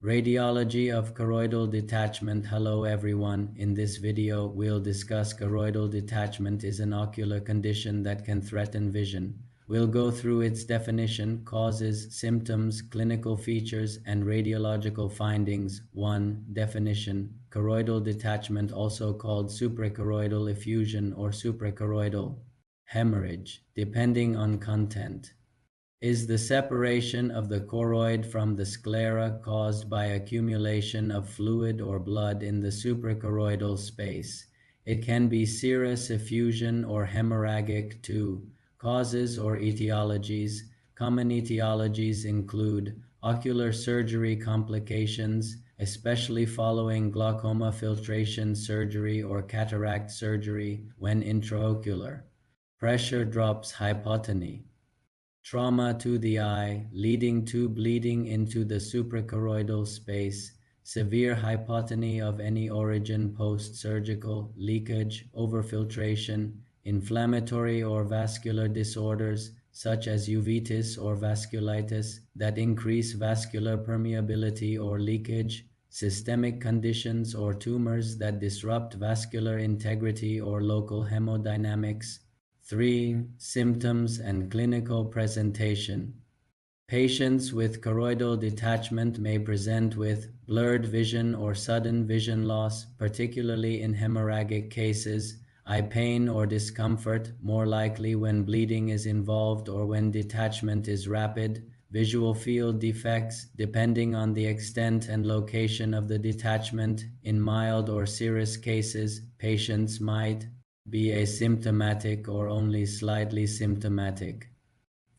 Radiology of choroidal detachment. Hello everyone. In this video, we'll discuss choroidal detachment is an ocular condition that can threaten vision. We'll go through its definition, causes, symptoms, clinical features, and radiological findings. 1. Definition. Choroidal detachment, also called suprachoroidal effusion or suprachoroidal hemorrhage, depending on content, is the separation of the choroid from the sclera caused by accumulation of fluid or blood in the suprachoroidal space. It can be serous effusion or hemorrhagic. 2. Causes or etiologies. Common etiologies include ocular surgery complications, especially following glaucoma filtration surgery or cataract surgery when intraocular pressure drops, hypotony, trauma to the eye leading to bleeding into the suprachoroidal space, severe hypotony of any origin, post-surgical leakage, overfiltration, inflammatory or vascular disorders such as uveitis or vasculitis that increase vascular permeability or leakage, systemic conditions or tumors that disrupt vascular integrity or local hemodynamics. 3. Symptoms and clinical presentation. Patients with choroidal detachment may present with blurred vision or sudden vision loss, particularly in hemorrhagic cases, eye pain or discomfort, more likely when bleeding is involved or when detachment is rapid, visual field defects, depending on the extent and location of the detachment. In mild or serious cases, patients might be asymptomatic or only slightly symptomatic.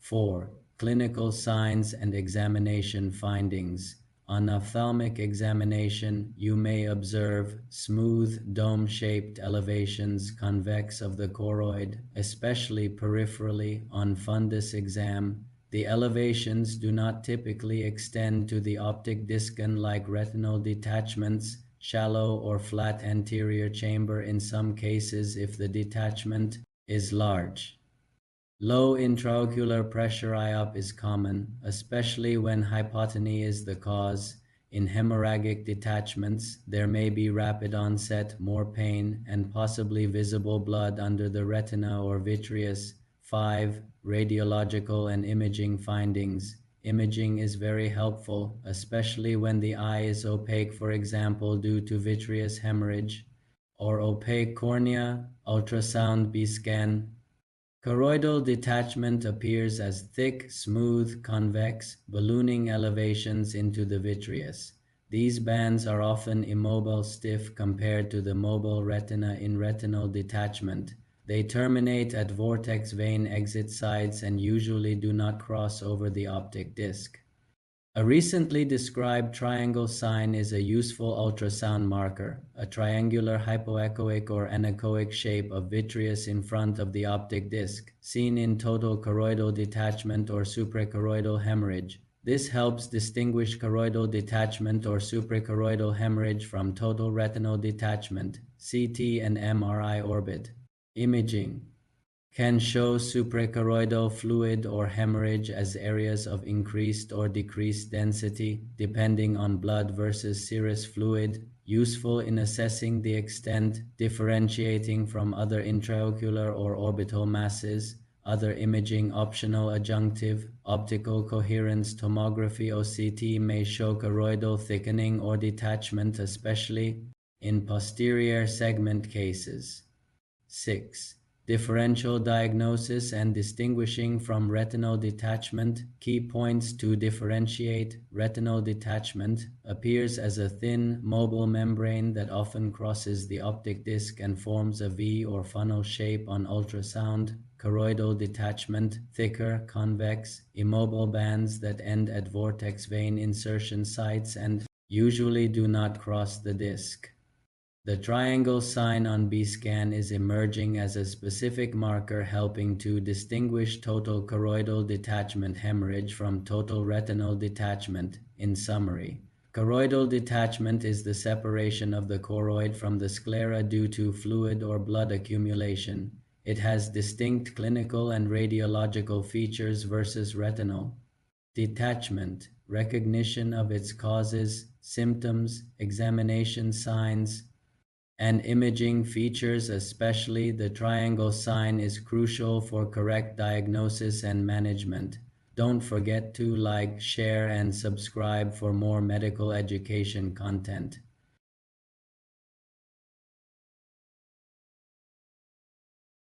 4. Clinical signs and examination findings. On ophthalmic examination, you may observe smooth, dome-shaped elevations convex of the choroid, especially peripherally. On fundus exam, the elevations do not typically extend to the optic disc unlike retinal detachments, shallow or flat anterior chamber in some cases if the detachment is large. Low intraocular pressure IOP is common, especially when hypotony is the cause. In hemorrhagic detachments, there may be rapid onset, more pain, and possibly visible blood under the retina or vitreous. 5. Radiological and imaging findings. Imaging is very helpful, especially when the eye is opaque, for example due to vitreous hemorrhage, or opaque cornea. Ultrasound B-scan. Choroidal detachment appears as thick, smooth, convex, ballooning elevations into the vitreous. These bands are often immobile, stiff compared to the mobile retina in retinal detachment. They terminate at vortex vein exit sites and usually do not cross over the optic disc. A recently described triangle sign is a useful ultrasound marker, a triangular hypoechoic or anechoic shape of vitreous in front of the optic disc, seen in total choroidal detachment or suprachoroidal hemorrhage. This helps distinguish choroidal detachment or suprachoroidal hemorrhage from total retinal detachment. CT and MRI orbit imaging can show suprachoroidal fluid or hemorrhage as areas of increased or decreased density, depending on blood versus serous fluid, useful in assessing the extent, differentiating from other intraocular or orbital masses. Other imaging optional adjunctive, optical coherence tomography OCT may show choroidal thickening or detachment, especially in posterior segment cases. 6. Differential diagnosis and distinguishing from retinal detachment. Key points to differentiate. Retinal detachment appears as a thin, mobile membrane that often crosses the optic disc and forms a V or funnel shape on ultrasound. Choroidal detachment, thicker, convex, immobile bands that end at vortex vein insertion sites and usually do not cross the disc. The triangle sign on B-scan is emerging as a specific marker helping to distinguish total choroidal detachment hemorrhage from total retinal detachment. In summary, choroidal detachment is the separation of the choroid from the sclera due to fluid or blood accumulation. It has distinct clinical and radiological features versus retinal detachment, recognition of its causes, symptoms, examination signs, and imaging features, especially the triangle sign, is crucial for correct diagnosis and management. Don't forget to like, share, and subscribe for more medical education content.